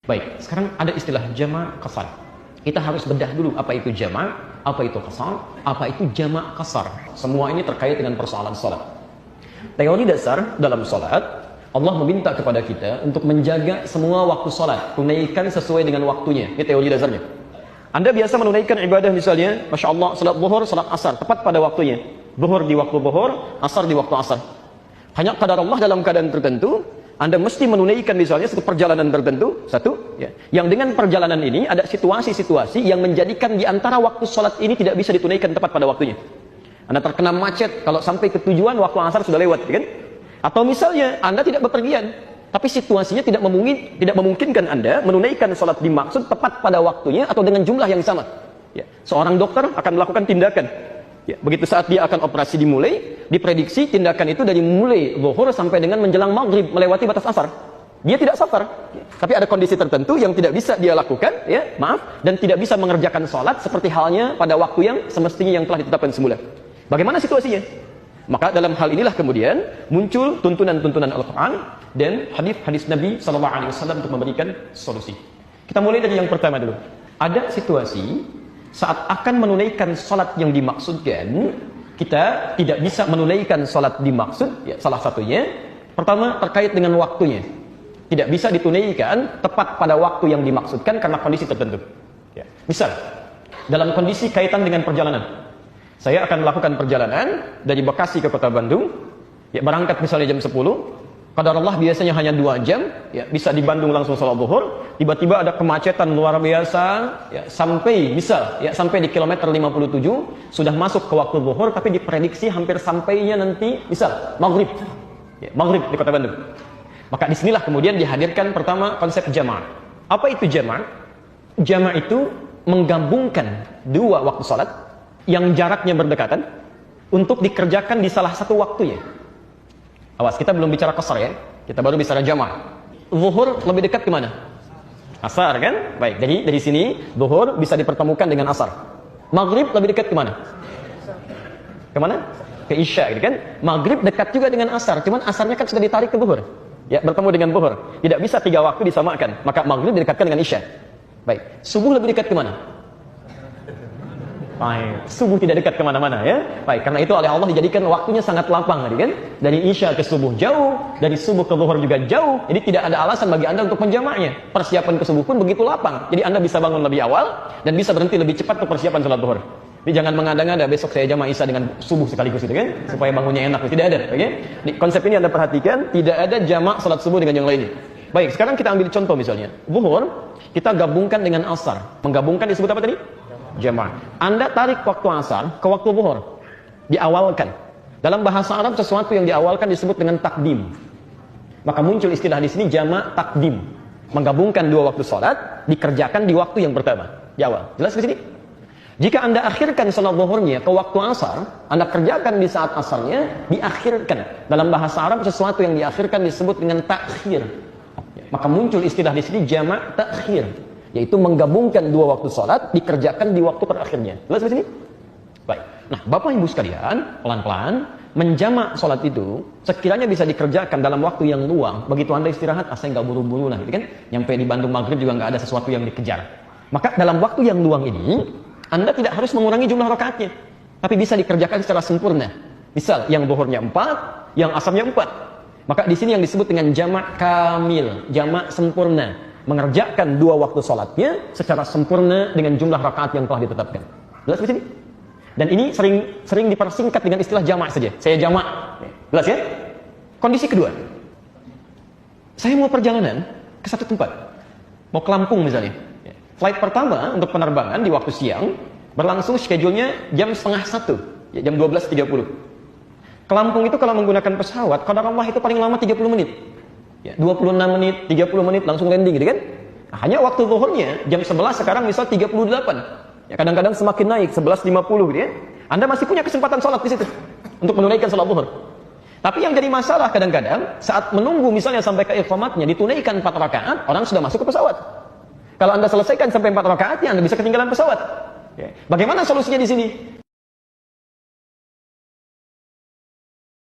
Baik, sekarang ada istilah jamak qasar. Kita harus bedah dulu apa itu jamak, apa itu qasar, apa itu jamak qasar. Semua ini terkait dengan persoalan salat. Teori dasar dalam salat, Allah meminta kepada kita untuk menjaga semua waktu salat, tunaikan sesuai dengan waktunya. Ini teori dasarnya. Anda biasa menunaikan ibadah misalnya, Masya Allah, salat zuhur, salat asar, tepat pada waktunya. Zuhur di waktu zuhur, asar di waktu asar. Hanya qadar Allah dalam keadaan tertentu, Anda mesti menunaikan misalnya satu perjalanan tertentu, yang dengan perjalanan ini ada situasi-situasi yang menjadikan di antara waktu sholat ini tidak bisa ditunaikan tepat pada waktunya. Anda terkena macet, kalau sampai ke tujuan waktu asar sudah lewat, kan? Atau misalnya Anda tidak bepergian, tapi situasinya tidak memungkinkan Anda menunaikan sholat dimaksud tepat pada waktunya atau dengan jumlah yang sama. Seorang dokter akan melakukan tindakan. Begitu saat dia akan operasi dimulai, diprediksi tindakan itu dari mulai zuhur sampai dengan menjelang maghrib, melewati batas asar. Dia tidak safar, tapi ada kondisi tertentu yang tidak bisa dia lakukan, dan tidak bisa mengerjakan sholat seperti halnya pada waktu yang semestinya yang telah ditetapkan semula. Bagaimana situasinya? Maka dalam hal inilah kemudian muncul tuntunan-tuntunan Al-Quran dan hadis-hadis Nabi SAW untuk memberikan solusi. Kita mulai dari yang pertama dulu. Ada situasi saat akan menunaikan sholat yang dimaksudkan, kita tidak bisa menunaikan sholat dimaksud, salah satunya, pertama terkait dengan waktunya. Tidak bisa ditunaikan tepat pada waktu yang dimaksudkan karena kondisi tertentu. Misal, dalam kondisi kaitan dengan perjalanan. Saya akan melakukan perjalanan dari Bekasi ke kota Bandung, berangkat misalnya jam 10, qadar Allah biasanya hanya 2 jam, bisa di Bandung langsung sholat zuhur, tiba-tiba ada kemacetan luar biasa, sampai sampai di kilometer 57, sudah masuk ke waktu zuhur, tapi diprediksi hampir sampainya nanti, maghrib, maghrib di kota Bandung. Maka disinilah kemudian dihadirkan pertama konsep jama'. Apa itu jama'? Jama' itu menggabungkan dua waktu sholat, yang jaraknya berdekatan, untuk dikerjakan di salah satu waktunya. Awas, kita belum bicara qasar ya. Kita baru bicara jama'. Zuhur lebih dekat ke mana? Asar kan? Baik, jadi dari sini zuhur bisa dipertemukan dengan asar. Maghrib lebih dekat ke mana? Ke mana? Ke isya gitu kan? Maghrib dekat juga dengan asar, cuman asarnya kan sudah ditarik ke zuhur. Bertemu dengan zuhur. Tidak bisa 3 waktu disamakan. Maka maghrib didekatkan dengan isya. Baik, subuh lebih dekat ke mana? Baik, subuh tidak dekat kemana-mana ya. Baik, karena itu oleh Allah dijadikan waktunya sangat lapang tadi kan. Dari isya ke subuh jauh, dari subuh ke zuhur juga jauh. Jadi tidak ada alasan bagi Anda untuk menjamaknya. Persiapan ke subuh pun begitu lapang. Jadi Anda bisa bangun lebih awal dan bisa berhenti lebih cepat untuk persiapan sholat zuhur. Jadi jangan mengada-ngada besok saya jamak isya dengan subuh sekaligus itu kan, supaya bangunnya enak. Tidak ada, oke? Konsep ini Anda perhatikan, tidak ada jamak sholat subuh dengan yang lainnya. Baik, sekarang kita ambil contoh misalnya. Zuhur kita gabungkan dengan asar. Menggabungkan disebut apa tadi? Jamaah. Anda tarik waktu asar ke waktu zuhur, diawalkan. Dalam bahasa Arab sesuatu yang diawalkan disebut dengan takdim. Maka muncul istilah di sini jamak takdim. Menggabungkan dua waktu sholat, dikerjakan di waktu yang pertama, di awal. Jelas di sini? Jika Anda akhirkan sholat zuhurnya ke waktu asar, Anda kerjakan di saat asarnya, diakhirkan. Dalam bahasa Arab sesuatu yang diakhirkan disebut dengan takhir. Maka muncul istilah di sini jamak takhir, yaitu menggabungkan dua waktu sholat, dikerjakan di waktu terakhirnya. Jelas di sini? Baik. Nah, Bapak Ibu sekalian, pelan-pelan menjamak sholat itu sekiranya bisa dikerjakan dalam waktu yang luang. Begitu Anda istirahat, saya nggak buru-buru lah, gitu kan? Nyampe di Bandung maghrib juga nggak ada sesuatu yang dikejar. Maka dalam waktu yang luang ini, Anda tidak harus mengurangi jumlah rakaatnya, tapi bisa dikerjakan secara sempurna. Misal, yang zuhurnya 4, yang asarnya 4. Maka di sini yang disebut dengan jamak kamil, jamak sempurna. Mengerjakan dua waktu sholatnya secara sempurna dengan jumlah rakaat yang telah ditetapkan. Jelas di sini? Dan ini sering dipersingkat dengan istilah jamak saja. Saya jamak. Jelas ya? Kondisi kedua. Saya mau perjalanan ke satu tempat. Mau ke Lampung misalnya. Flight pertama untuk penerbangan di waktu siang berlangsung schedule-nya jam 12:30, jam 12.30. Ke Lampung itu kalau menggunakan pesawat, qadar Allah itu paling lama 30 menit. 26 menit, 30 menit langsung landing gitu kan. Nah, hanya waktu zuhurnya jam 11 sekarang misal 38. Kadang-kadang semakin naik 11.50 gitu ya. Anda masih punya kesempatan sholat di situ untuk menunaikan sholat zuhur. Tapi yang jadi masalah kadang-kadang saat menunggu misalnya sampai ke iqamatnya ditunaikan 4 rakaat, orang sudah masuk ke pesawat. Kalau Anda selesaikan sampai 4 rakaatnya, Anda bisa ketinggalan pesawat. Bagaimana solusinya di sini?